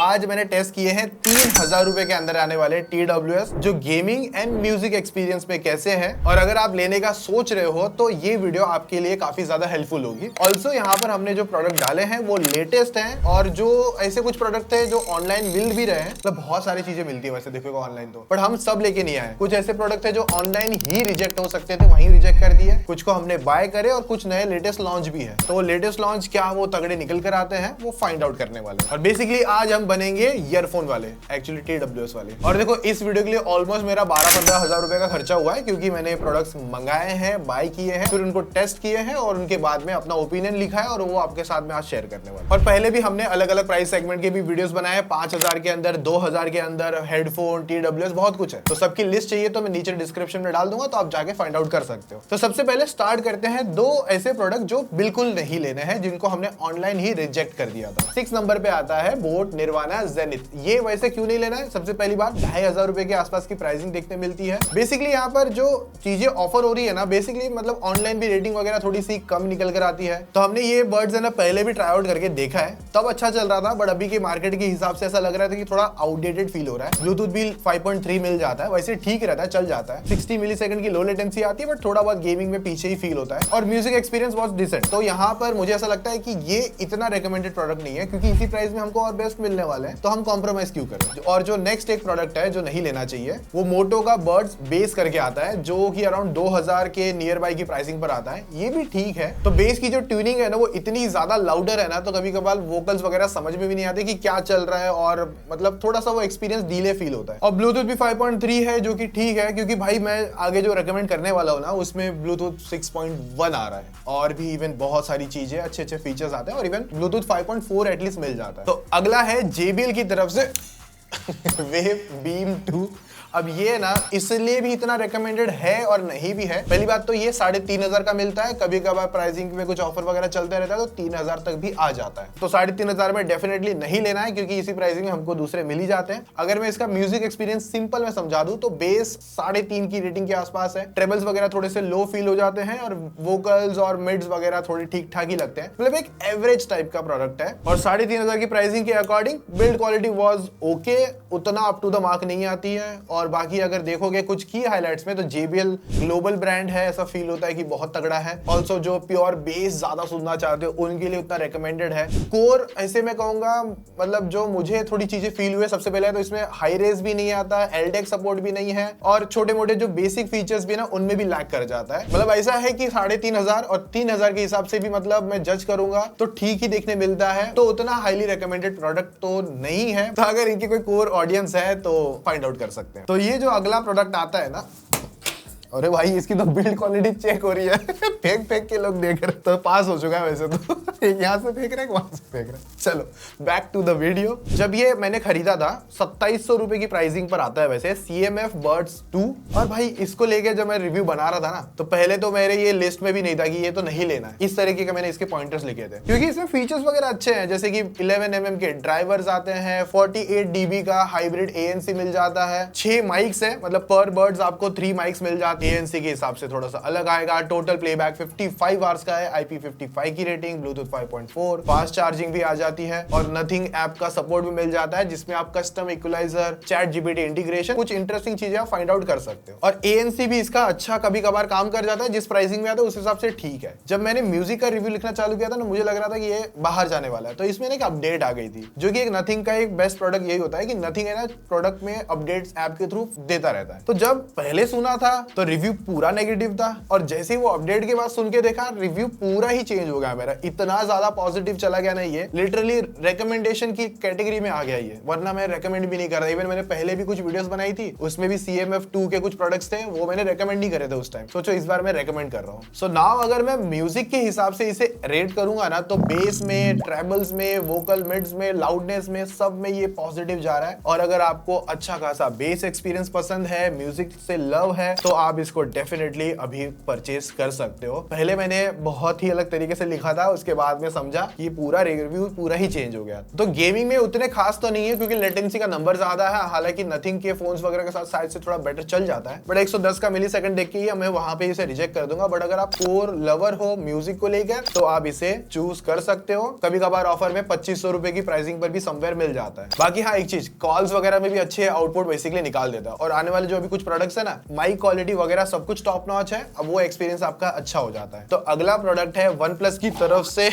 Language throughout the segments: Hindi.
आज मैंने टेस्ट किए हैं 3000 रुपए के अंदर आने वाले TWS जो गेमिंग एंड म्यूजिक एक्सपीरियंस में कैसे हैं। और अगर आप लेने का सोच रहे हो तो ये वीडियो आपके लिए काफी ज्यादा हेल्पफुल होगी। ऑल्सो यहाँ पर हमने जो प्रोडक्ट डाले हैं वो लेटेस्ट हैं और जो ऐसे कुछ प्रोडक्ट थे जो ऑनलाइन मिल भी रहे हैं, मतलब बहुत सारी चीजें मिलती है वैसे देखोगे ऑनलाइन तो, बट हम सब लेके नहीं आए। कुछ ऐसे प्रोडक्ट थे जो ऑनलाइन ही रिजेक्ट हो सकते थे, वहीं रिजेक्ट कर दिए, कुछ को हमने बाय करे और कुछ नए लेटेस्ट लॉन्च भी है। तो लेटेस्ट लॉन्च क्या वो तगड़े निकल कर आते हैं वो फाइंड आउट करने वाले। और बेसिकली आज हम बनेंगे ईयरफोन वाले, एक्चुअली TWS वाले। और देखो इस वीडियो के लिए ऑलमोस्ट मेरा 12-15 हजार रुपए का खर्चा हुआ है, क्योंकि मैंने प्रोडक्ट्स मंगाए हैं, बाय किए हैं, फिर उनको टेस्ट किए हैं और उनके बाद में अपना ओपिनियन लिखा है और वो आपके साथ में आज शेयर करने वाला। और पहले भी हमने अलग अलग प्राइस सेगमेंट के भी वीडियोस बनाए, 5000 के अंदर, 2000 के अंदर, हेडफोन, TWS, बहुत कुछ है। तो सबकी लिस्ट चाहिए तो मैं नीचे डिस्क्रिप्शन में डाल दूंगा, तो आप जाके फाइंड आउट कर सकते हो। तो सबसे पहले स्टार्ट करते हैं दो ऐसे प्रोडक्ट जो बिल्कुल नहीं लेने हैं, जिनको हमने ऑनलाइन ही रिजेक्ट कर दिया था। 6 नंबर पे आता है बोट निर्वाणा जेनिथ। ये वैसे क्यों नहीं लेना है? सबसे पहली बात, 2500 रुपए के आसपास की प्राइसिंग देखने मिलती है। बेसिकली यहाँ पर जो चीजें ऑफर हो रही है ना, बेसिकली मतलब ऑनलाइन भी रेटिंग वगैरह थोड़ी सी कम निकल कर आती है। तो हमने ये बर्ड्स है ना पहले भी ट्राई आउट करके देखा है, तब अच्छा चल रहा था, बट अभी के मार्केट के हिसाब से ऐसा लग रहा था कि थोड़ा आउटडेटेड फील हो रहा है। ब्लूटूथ भी 5.3 मिल जाता है, वैसे ठीक रहता है, चल जाता है। 60 मिलीसेकंड की लो लेटेंसी आती है, बट थोड़ा बहुत गेमिंग में पीछे ही फील होता है। और म्यूजिक एक्सपीरियंस बहुत डिसेंट। तो यहाँ पर मुझे ऐसा लगता है कि ये इतना रिकमेंडेड प्रोडक्ट नहीं है, क्योंकि इसी प्राइस में हमको और बेस्ट मिलने वाले हैं, तो हम कॉम्प्रोमाइज क्यों करें। और जो नेक्स्ट एक प्रोडक्ट है जो नहीं लेना चाहिए, वो मोटो का बर्ड्स बेस करके आता है, जो कि अराउंड 2000 के नियर बाय की प्राइसिंग पर आता है। ये भी ठीक है। तो बेस की जो ट्यूनिंग है ना वो इतनी ज्यादा लाउडर है ना, तो कभी कभार वोकल्स वगैरह समझ में भी नहीं आते कि क्या चल रहा है, और मतलब थोड़ा सा वो एक्सपीरियंस डीले फील होता है। और ब्लूटूथ भी 5.3 है, जो कि ठीक है, क्योंकि भाई मैं आगे जो रेकमेंड करने वाला हूँ ना उसमें ब्लूटूथ 6.1 आ रहा है, और भी इवन बहुत सारी चीजें अच्छे फीचर्स आते हैं, और इवन ब्लूटूथ 5.4 एटलीस्ट मिल जाता है। तो अगला है JBL की तरफ से वेव बीम 2। अब ये ना इसलिए भी इतना रिकमेंडेड है और नहीं भी है। पहली बात तो ये 3500 का मिलता है, कभी कभार प्राइसिंग में कुछ ऑफर वगैरह चलते रहता है तो 3000 तक भी आ जाता है। तो 3500 में डेफिनेटली नहीं लेना है, क्योंकि इसी प्राइसिंग में हमको दूसरे मिल ही जाते हैं। अगर मैं इसका म्यूजिक एक्सपीरियंस सिंपल में समझा दूं तो बेस 3.5 की रेटिंग के आसपास है, ट्रेबल्स वगैरह थोड़े से लो फील हो जाते हैं, और वोकल्स और मिड्स वगैरह थोड़े ठीक ठाक ही लगते हैं। मतलब एक एवरेज टाइप का प्रोडक्ट है। और 3500 की प्राइसिंग के according build quality was okay, उतना अप टू द मार्क नहीं आती है। और बाकी अगर देखोगे कुछ की हाइलाइट्स में तो JBL ग्लोबल ब्रांड है, ऐसा फील होता है कि बहुत तगड़ा है। ऑल्सो जो प्योर बेस ज्यादा सुनना चाहते हो उनके लिए उतना रिकमेंडेड है। कोर ऐसे मैं कहूंगा, मतलब जो मुझे थोड़ी चीजें फील हुए, सबसे पहले तो इसमें हाई रेज भी नहीं आता, LDAC सपोर्ट भी नहीं है, और छोटे मोटे जो बेसिक फीचर्स भी ना उनमें भी लैक कर जाता है। मतलब ऐसा है कि 3500 और 3000 के हिसाब से भी मतलब मैं जज करूंगा तो ठीक ही देखने मिलता है। तो उतना हाईली रिकमेंडेड प्रोडक्ट तो नहीं है। तो अगर इनकी कोई कोर ऑडियंस है तो फाइंड आउट कर सकते हैं। तो ये जो अगला प्रोडक्ट आता है ना, अरे भाई इसकी तो बिल्ड क्वालिटी चेक हो रही है फेंक के लोग देख रहे, तो पास हो चुका है वैसे तो एक यहाँ से फेंक रहा है, वहां से फेंक रहा है। चलो बैक टू द वीडियो। जब ये मैंने खरीदा था 2700 रुपए की प्राइसिंग पर आता है वैसे CMF बर्ड्स 2। और भाई इसको लेके जब मैं रिव्यू बना रहा था ना, तो पहले तो मेरे ये लिस्ट में भी नहीं था कि ये तो नहीं लेना है। इस तरीके का मैंने इसके पॉइंटर्स लिखे थे, क्योंकि इसमें फीचर्स वगैरह अच्छे हैं, जैसे कि 11mm के ड्राइवर्स आते हैं, 48 dB का हाइब्रिड ANC मिल जाता है, 6 माइक्स है, मतलब पर बर्ड्स आपको 3 माइक्स मिल जाते हैं। ANC के हिसाब से थोड़ा सा अलग आएगा। टोटल प्लेबैक 55 आवर्स का है, IP55 की रेटिंग, ब्लूटूथ 5.4, फास्ट चार्जिंग भी आ जाती है, और नथिंग ऐप का सपोर्ट भी मिल जाता है, जिसमें आप कस्टम इक्वलाइजर, ChatGPT इंटीग्रेशन, कुछ इंटरेस्टिंग चीजें आप फाइंड आउट कर सकते हो। और ANC भी इसका अच्छा कभी कभार काम कर जाता है, जिस प्राइसिंग में आता है उस हिसाब से ठीक है। जब मैंने म्यूजिक का रिव्यू लिखना चालू किया था ना, मुझे लग रहा था कि ये बाहर जाने वाला है, तो इसमें एक अपडेट आ गई थी, जो कि एक नथिंग का एक बेस्ट प्रोडक्ट यही होता है कि नथिंग है ना प्रोडक्ट में अपडेट्स ऐप के थ्रू देता रहता है। तो जब पहले सुना था तो रिव्यू पूरा नेगेटिव था, और जैसे ही वो अपडेट के बाद सुन के देखा रिव्यू पूरा ही चेंज हो गया मेरा। इतना ज्यादा पॉजिटिव चला गया ना, ये लिटरली रिकमेंडेशन की कैटेगरी में आ गया ये, वरना मैं रेकमेंड भी नहीं कर रहा। इवन मैंने पहले भी कुछ वीडियोस बनाई थी, उसमें भी CMF 2 के कुछ प्रोडक्ट्स थे, वो मैंने रेकमेंड नहीं करे थे उस टाइम। सोचो इस बार मैं रेकमेंड कर रहा हूँ। सो नाउ अगर मैं म्यूजिक के हिसाब से इसे रेट करूंगा ना, तो बेस में, ट्रेबल्स में, वोकल मिड्स में, लाउडनेस में, सब में ये पॉजिटिव जा रहा है। और अगर आपको अच्छा खासा बेस एक्सपीरियंस पसंद है, म्यूजिक से लव है, तो आप आप इसको डेफिनेटली अभी परचेज कर सकते हो। पहले मैंने बहुत ही अलग तरीके से लिखा था, उसके बाद में समझा कि पूरा रिव्यू पूरा ही चेंज हो गया। तो गेमिंग में उतने खास तो नहीं है क्योंकि लेटेंसी का नंबर ज्यादा है, हालांकि नथिंग के फोन्स वगैरह के साथ शायद से थोड़ा बेटर चल जाता है, बट 110 का मिलीसेकंड देख के ही मैं वहां पे इसे रिजेक्ट कर दूंगा। बट अगर आप कोर लवर हो म्यूजिक को लेकर तो आप इसे चूज कर सकते हो। कभी कभार ऑफर में 2500 रुपए की प्राइसिंग पर भी समवेयर मिल जाता है। बाकी हाँ, एक चीज, कॉल्स वगैरह में भी अच्छे आउटपुट बेसिकली निकाल देता है। और आने वाले जो अभी कुछ प्रोडक्ट्स है ना, माइक क्वालिटी वगैरह सब कुछ टॉप नॉच है, अब वो एक्सपीरियंस आपका अच्छा हो जाता है। तो अगला प्रोडक्ट है OnePlus की तरफ से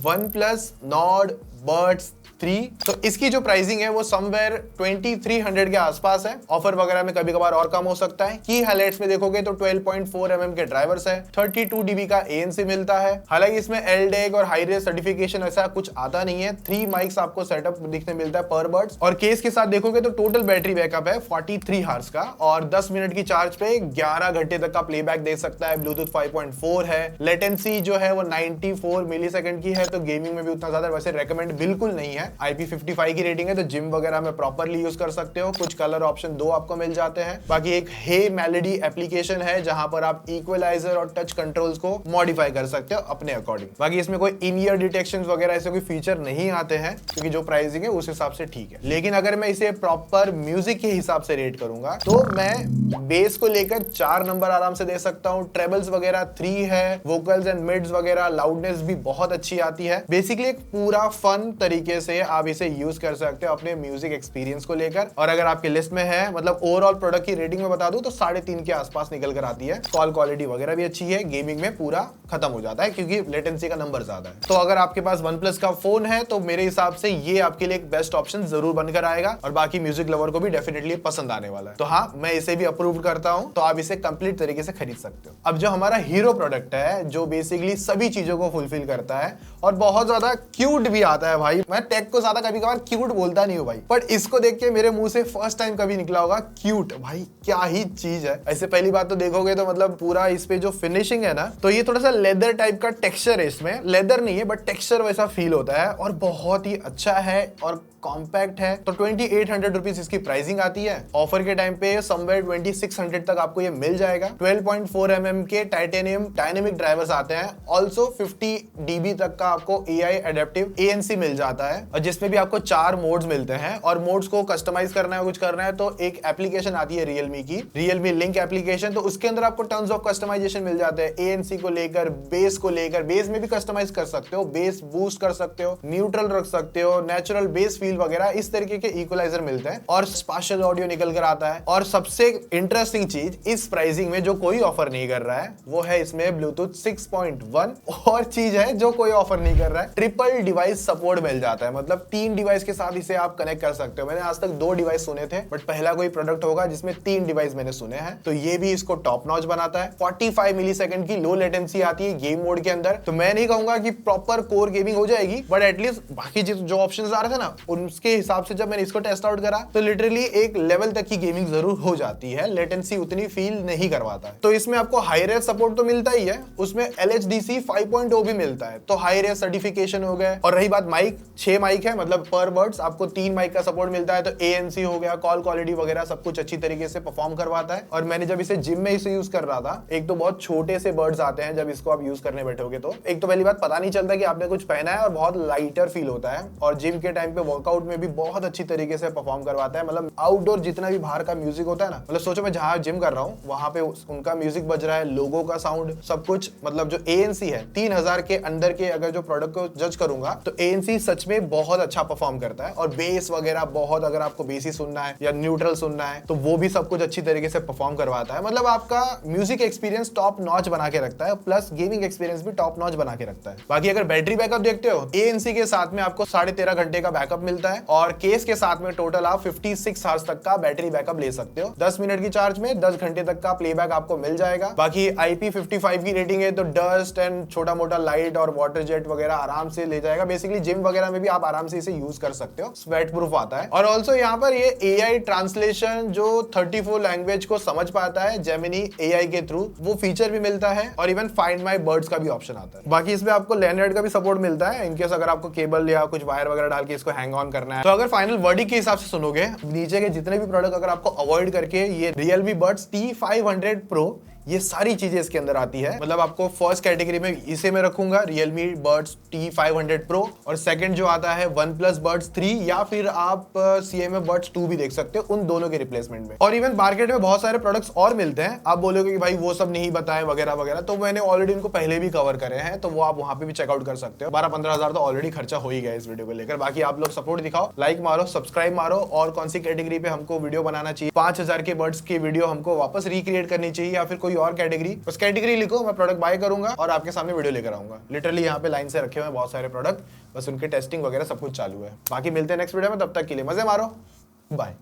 OnePlus Nord Buds 3। तो इसकी जो प्राइसिंग है वो समवेयर 2300 के आसपास है। ऑफर वगैरह में कभी कभार और कम हो सकता है। की हाइलाइट्स में देखोगे तो 12.4 mm के ड्राइवर्स है, 32 dB का ANC मिलता है। हालांकि इसमें LDAC और हाई रेस सर्टिफिकेशन ऐसा कुछ आता नहीं है। 3 माइक्स आपको सेटअप दिखने मिलता है पर बर्ड्स। और केस के साथ देखोगे तो टोटल बैटरी बैकअप है 43 हार्स का, और 10 मिनट की चार्ज पे 11 घंटे तक का प्लेबैक दे सकता है। ब्लूटूथ 5.4 है। लेटेंसी जो है वो 94 मिलीसेकंड की है, तो गेमिंग में भी उतना ज्यादा वैसे रेकमेंड बिल्कुल नहीं है। IP55 की रेटिंग है, तो जिम वगैरह में प्रॉपरली यूज कर सकते हो। कुछ कलर ऑप्शन 2 आपको मिल जाते हैं। बाकी एक हे मेलोडी एप्लीकेशन है जहां पर आप इक्वलाइजर और टच कंट्रोल्स को मॉडिफाई कर सकते हो अपने अकॉर्डिंग। बाकी इसमें कोई इन ईयर डिटेक्शन वगैरह ऐसे कोई फीचर नहीं आते हैं क्योंकि जो प्राइसिंग है उस हिसाब से ठीक है। लेकिन अगर मैं इसे प्रॉपर म्यूजिक के हिसाब से रेट करूंगा तो मैं बेस को लेकर 4 नंबर आराम से दे सकता हूँ। ट्रेबल्स वगैरह 3 है, वोकल्स एंड मिड्स वगैरह लाउडनेस भी बहुत अच्छी आती है। बेसिकली एक पूरा फन तरीके से आप इसे यूज कर सकते हो अपने म्यूजिक एक्सपीरियंस को लेकर। और अगर आपके लिस्ट में है, मतलब ओवरऑल प्रोडक्ट की रेटिंग में बता दूं तो 3.5 के आसपास निकल कर आती है। कॉल क्वालिटी वगैरह भी अच्छी है, गेमिंग में पूरा खत्म हो जाता है क्योंकि लेटेंसी का नंबर ज्यादा है। तो अगर आपके पास OnePlus का फोन है तो मेरे हिसाब से ये आपके लिए एक बेस्ट ऑप्शन जरूर बनकर आएगा, और बाकी म्यूजिक लवर को भी डेफिनेटली पसंद आने वाला है। तो हाँ, मैं इसे भी अप्रूव करता हूं, तो आप इसे कंप्लीट तरीके से खरीद सकते हो। अब जो हमारा हीरो प्रोडक्ट है, जो बेसिकली सभी चीजों को फुलफिल करता है और बहुत ज्यादा क्यूट भी आता है। भाई मैं टेक को ज्यादा कभी कभार क्यूट बोलता नहीं हूं भाई, बट इसको देख के मेरे मुंह से फर्स्ट टाइम कभी निकला होगा क्यूट। भाई क्या ही चीज है। ऐसे पहली बात तो देखोगे तो मतलब पूरा इस पे जो फिनिशिंग है ना, तो ये थोड़ा सा लेदर टाइप का टेक्सचर है। इसमें लेदर नहीं है बट टेक्सचर वैसा फील होता है और बहुत ही अच्छा है और कॉम्पैक्ट है। तो 2800 रुपीज इसकी प्राइसिंग आती है। ऑफर के टाइम पे समवेयर 2600 तक आपको ये मिल जाएगा। 12.4 mm के टाइटेनियम डायनेमिक ड्राइवर्स आते हैं। ऑल्सो 50 dB तक का आपको AI एडेप्टिव ANC मिल जाता है, और जिसमें भी आपको 4 मोड्स मिलते हैं। और मोड्स को कस्टमाइज करना है, कुछ करना है तो एक एप्लीकेशन आती है रियलमी की, रियलमी लिंक एप्लीकेशन। तो उसके अंदर आपको टन्स ऑफ कस्टमाइजेशन मिल जाते हैं, ANC को लेकर, बेस को लेकर। बेस में भी कस्टमाइज कर सकते हो, बेस बूस्ट कर सकते हो, न्यूट्रल रख सकते हो, नेचुरल बेस फील वगैरह इस तरीके के इक्वलाइजर मिलते हैं, और स्पेशल ऑडियो निकल कर आता है। और सबसे इंटरेस्टिंग चीज, इस प्राइसिंग में जो कोई ऑफर नहीं कर रहा है वो है इसमें ब्लूटूथ 6.1। और चीज है जो कोई ऑफर नहीं कर रहा है, ट्रिपल डिवाइस सपोर्ट मिल जाता है। मतलब 3 डिवाइस के साथ इसे आप कनेक्ट कर सकते हो। मैंने आज तक 2 डिवाइस सुने थे, बट पहला कोई प्रोडक्ट होगा जिसमें 3 डिवाइस मैंने सुने हैं। तो ये भी इसको टॉप नॉच बनाता है। 45 मिलीसेकंड की लो लेटेंसी आती है गेम मोड के अंदर। तो मैं नहीं कहूंगा कि प्रॉपर कोर गेमिंग हो जाएगी, बट एटलीस्ट बाकी जो ऑप्शंस आ रहे थे ना, उनके हिसाब से जब मैंने इसको टेस्ट आउट करा तो लिटरली एक लेवल तक की गेमिंग जरूर हो जाती है। लेटेंसी उतनी फील नहीं करवाता है। तो इसमें आपको हाई रेस सपोर्ट तो मिलता ही है, उसमें LHDC 5.0 भी मिलता है, तो हाई रेस सर्टिफिकेशन हो गया। और रही बात माइक, 6 माइक है, मतलब पर बर्ड्स आपको 3 माइक का सपोर्ट मिलता है। तो ANC हो गया, कॉल क्वालिटी वगैरह सब कुछ अच्छी तरीके से परफॉर्म करवाता है। और मैंने जब इसे जिम में इसे यूज कर रहा था, एक तो बहुत छोटे से बर्ड्स आते हैं जब इसको आप यूज करने बैठोगे, तो एक तो पहली बात पता नहीं चलता कि आपने कुछ पहना है, और बहुत लाइटर फील होता है। और जिम के टाइम पे वर्कआउट में भी बहुत अच्छी तरीके से परफॉर्म करवाता है। मतलब आउटडोर जितना भी बाहर का म्यूजिक होता है ना, मतलब सोचो मैं जहां जिम कर रहा हूँ वहां पे उनका म्यूजिक बज रहा है, लोगों का साउंड, सब कुछ। मतलब जो ANC है 3000 के अंदर के अगर जो प्रोडक्ट को जज करूंगा तो ANC सच में बहुत अच्छा परफॉर्म करता है। और बेस वगैरह बहुत, अगर आपको बेसी सुनना है या न्यूट्रल सुनना है तो वो भी सब कुछ अच्छी तरीके से परफॉर्म करवाता है। मतलब आपका म्यूजिक एक्सपीरियंस टॉप नॉच बना के रखता है, प्लस गेमिंग एक्सपीरियंस भी टॉप नॉच बना के रखता है। बाकी अगर बैटरी बैकअप देखते हो, ANC के साथ में आपको 13.5 घंटे का बैकअप मिलता है, और केस के साथ में टोटल आप 56 आवर्स तक का बैटरी बैकअप ले सकते हो। 10 मिनट की चार्ज में 10 घंटे तक का प्लेबैक आपको मिल जाएगा। बाकी IP55 की रेटिंग है, तो डस्ट एंड छोटा मोटा लाइट और वाटर जेट वगैरह आराम से ले जाएगा। बेसिकली जिम वगैरह में भी आप आराम से इसे यूज कर सकते हो, स्वेट प्रूफ आता है। और ऑल्सो यहाँ पर ये AI ट्रांसलेशन जो 34 लैंग्वेज को समझ पाता है जेमिनी AI के थ्रू, वो फीचर भी मिलता है। और इवन फाइंड माई बर्ड्स का भी ऑप्शन आता है। बाकी इसमें आपको लैंडर्ड का भी सपोर्ट मिलता है, इनकेस अगर आपको केबल या कुछ वायर वगैरह डाल के इसको हैंग ऑन काम करना है। तो अगर फाइनल वर्डिक्ट के हिसाब से सुनोगे, नीचे के जितने भी प्रोडक्ट अगर आपको अवॉइड करके ये Realme Buds T500 Pro, ये सारी चीजें इसके अंदर आती है। मतलब आपको फर्स्ट कैटेगरी में इसे मैं रखूंगा Realme Buds T500 Pro, और सेकंड जो आता है OnePlus Buds 3 या फिर आप CMA Buds 2 भी देख सकते हो, उन दोनों के रिप्लेसमेंट में। और इवन मार्केट में बहुत सारे प्रोडक्ट्स और मिलते हैं, आप बोलोगे कि भाई वो सब नहीं बताए वगैरह वगैरह, तो मैंने ऑलरेडी उनको पहले भी कवर करे हैं, तो वो आप वहां पे भी चेकआउट कर सकते हो। 12-15 हजार तो ऑलरेडी खर्चा हो ही गया इस वीडियो को लेकर। बाकी आप लोग सपोर्ट दिखाओ, लाइक मारो, सब्सक्राइब मारो, और कौन सी कैटेगरी पे हमको वीडियो बनाना चाहिए, 5000 के बर्ड्स की वीडियो हमको वापस रिक्रिएट करनी चाहिए या फिर कोई और कैटेगरी, उस कैटेगरी लिखो, मैं प्रोडक्ट बाय करूंगा और आपके सामने वीडियो लेकर आऊंगा। लिटरली यहाँ पे लाइन से रखे हुए हैं बहुत सारे प्रोडक्ट, बस उनकी टेस्टिंग वगैरह सब कुछ चालू है। बाकी मिलते हैं नेक्स्ट वीडियो में, तब तक के लिए मजे मारो, बाय।